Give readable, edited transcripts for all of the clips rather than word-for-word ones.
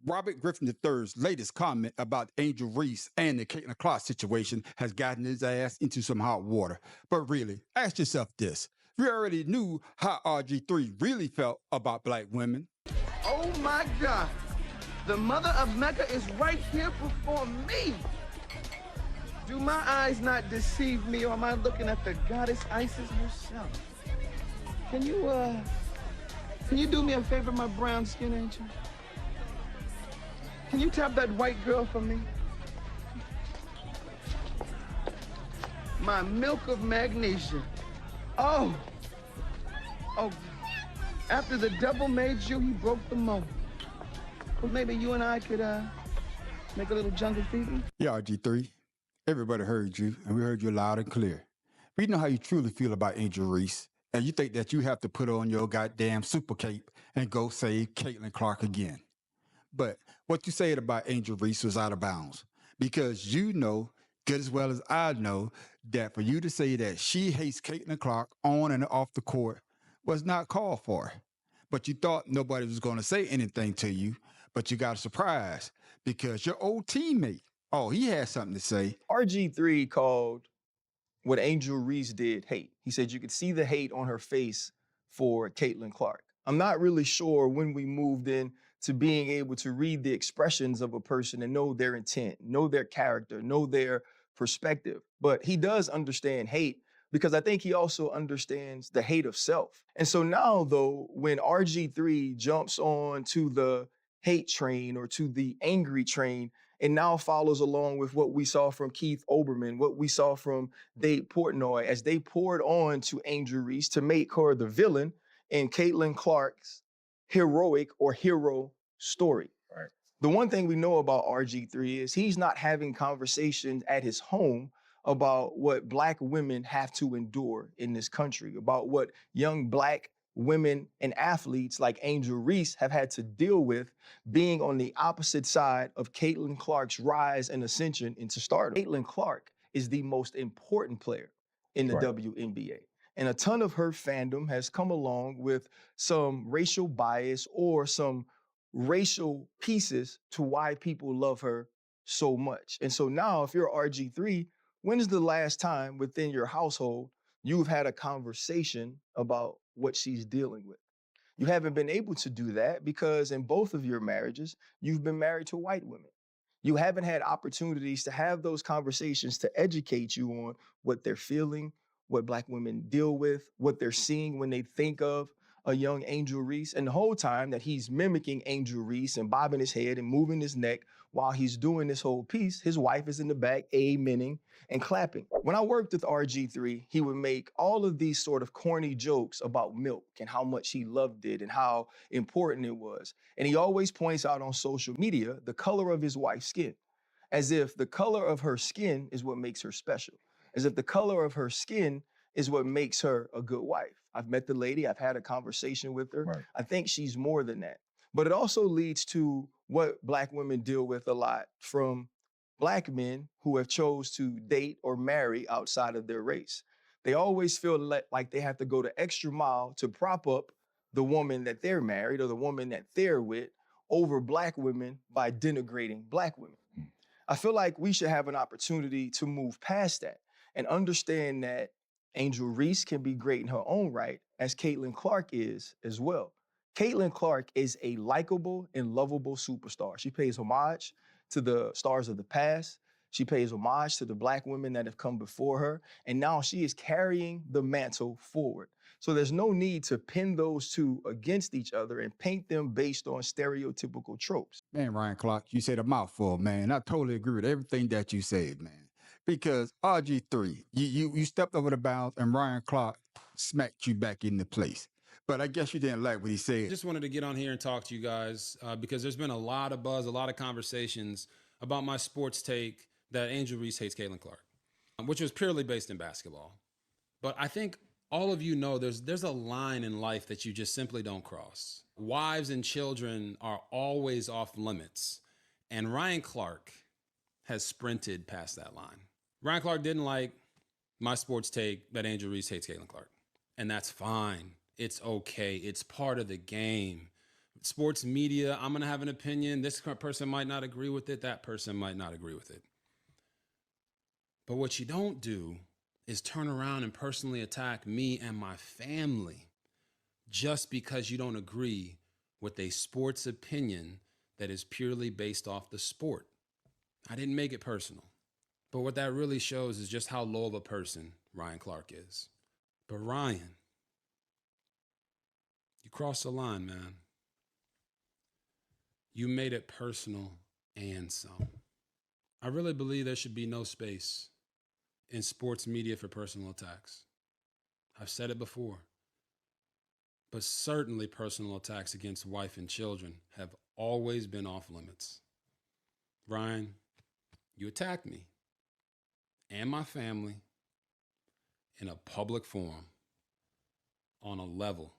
Robert Griffin III's latest comment about Angel Reese and the Caitlyn Clark situation has gotten his ass into some hot water. But really, ask yourself this. We already knew how RG3 really felt about black women. Oh my God. The mother of Mecca is right here before me. Do my eyes not deceive me, or am I looking at the goddess Isis herself? Can you do me a favor, my brown skin angel? Can you tap that white girl for me? My milk of magnesia. Oh, after the devil made you, he broke the mold. Well, maybe you and I could make a little jungle fever? Yeah, RG3, everybody heard you, and we heard you loud and clear. We know how you truly feel about Angel Reese, and you think that you have to put on your goddamn super cape and go save Caitlyn Clark again. But what you said about Angel Reese was out of bounds, because you know good as well as I know that for you to say that she hates Caitlyn Clark on and off the court was not called for. But you thought nobody was going to say anything to you, but you got a surprise because your old teammate, oh, he had something to say. RG3 called what Angel Reese did hate. He said you could see the hate on her face for Caitlyn Clark. I'm not really sure when we moved in to being able to read the expressions of a person and know their intent, know their character, know their perspective. But he does understand hate because I think he also understands the hate of self. And so now, though, when RG3 jumps on to the hate train or to the angry train, and now follows along with what we saw from Keith Olbermann, what we saw from Dave Portnoy, as they poured on to Angel Reese to make her the villain in Caitlyn Clark's heroic or hero story. Right. The one thing we know about RG3 is he's not having conversations at his home about what Black women have to endure in this country, about what young Black women and athletes like Angel Reese have had to deal with being on the opposite side of Caitlyn Clark's rise and ascension into stardom. Caitlyn Clark is the most important player in the WNBA. And a ton of her fandom has come along with some racial bias or some racial pieces to why people love her so much. And so now if you're RG3, when is the last time within your household you've had a conversation about what she's dealing with? You haven't been able to do that because in both of your marriages, you've been married to white women. You haven't had opportunities to have those conversations to educate you on what they're feeling, what Black women deal with, what they're seeing when they think of a young Angel Reese. And the whole time that he's mimicking Angel Reese and bobbing his head and moving his neck while he's doing this whole piece, his wife is in the back amening and clapping. When I worked with RG3, he would make all of these sort of corny jokes about milk and how much he loved it and how important it was. And he always points out on social media the color of his wife's skin, as if the color of her skin is what makes her special, as if the color of her skin is what makes her a good wife. I've met the lady, I've had a conversation with her. Right. I think she's more than that. But it also leads to what Black women deal with a lot from Black men who have chose to date or marry outside of their race. They always feel like they have to go the extra mile to prop up the woman that they're married or the woman that they're with over Black women by denigrating Black women. I feel like we should have an opportunity to move past that and understand that Angel Reese can be great in her own right, as Caitlyn Clark is as well. Caitlyn Clark is a likable and lovable superstar. She pays homage to the stars of the past. She pays homage to the Black women that have come before her. And now she is carrying the mantle forward. So there's no need to pin those two against each other and paint them based on stereotypical tropes. Man, Ryan Clark, you said a mouthful, man. I totally agree with everything that you said, man. Because RG3, you stepped over the bounds and Ryan Clark smacked you back into place. But I guess you didn't like what he said. Just wanted to get on here and talk to you guys because there's been a lot of buzz, a lot of conversations about my sports take that Angel Reese hates Caitlyn Clark, which was purely based in basketball. But I think all of you know there's a line in life that you just simply don't cross. Wives and children are always off limits. And Ryan Clark has sprinted past that line. Ryan Clark didn't like my sports take that Angel Reese hates Caitlyn Clark. And that's fine. It's okay. It's part of the game. sports media, I'm going to have an opinion. This person might not agree with it. That person might not agree with it. But what you don't do is turn around and personally attack me and my family just because you don't agree with a sports opinion that is purely based off the sport. I didn't make it personal. But what that really shows is just how low of a person Ryan Clark is. But Ryan, you crossed the line, man. You made it personal and some. I really believe there should be no space in sports media for personal attacks. I've said it before. But certainly personal attacks against wife and children have always been off limits. Ryan, you attacked me and my family in a public forum on a level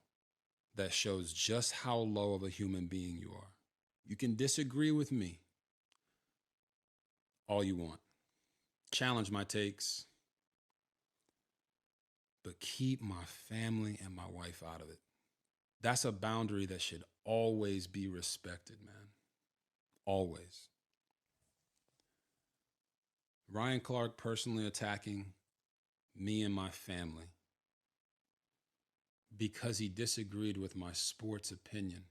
that shows just how low of a human being you are. You can disagree with me all you want. Challenge my takes, but keep my family and my wife out of it. That's a boundary that should always be respected, man. Always. Ryan Clark personally attacking me and my family because he disagreed with my sports opinion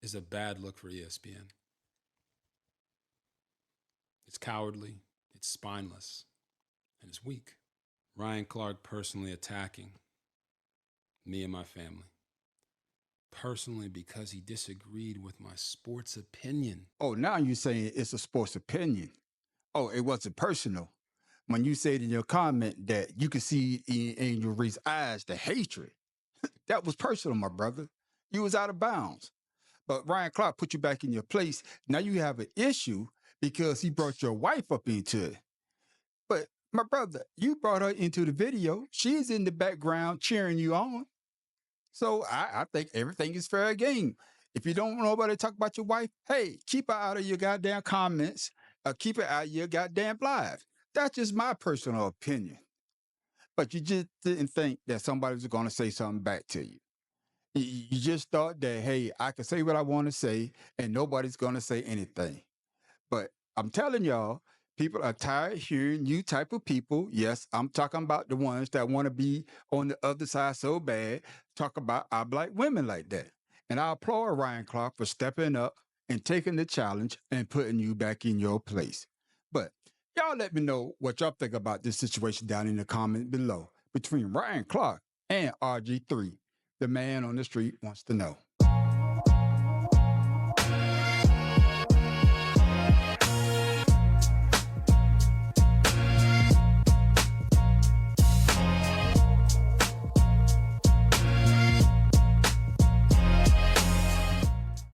is a bad look for ESPN. It's cowardly, it's spineless, and it's weak. Ryan Clark personally attacking me and my family. Personally because he disagreed with my sports opinion. Oh, now you're saying it's a sports opinion. Oh, it wasn't personal. When you said in your comment that you could see in Angel Reese's eyes the hatred, that was personal, my brother. You was out of bounds. But Ryan Clark put you back in your place. Now you have an issue because he brought your wife up into it. But my brother, you brought her into the video. She's in the background cheering you on. So I think everything is fair game. If you don't want nobody to talk about your wife, hey, keep her out of your goddamn comments. Keep her out of your goddamn live. That's just my personal opinion. But you just didn't think that somebody was going to say something back to you. You just thought that, hey, I can say what I want to say and nobody's going to say anything. But I'm telling y'all, people are tired of hearing you type of people. Yes, I'm talking about the ones that want to be on the other side so bad, talk about our black women like that. And I applaud Ryan Clark for stepping up and taking the challenge and putting you back in your place. But y'all let me know what y'all think about this situation down in the comment below between Ryan Clark and RG3. The man on the street wants to know.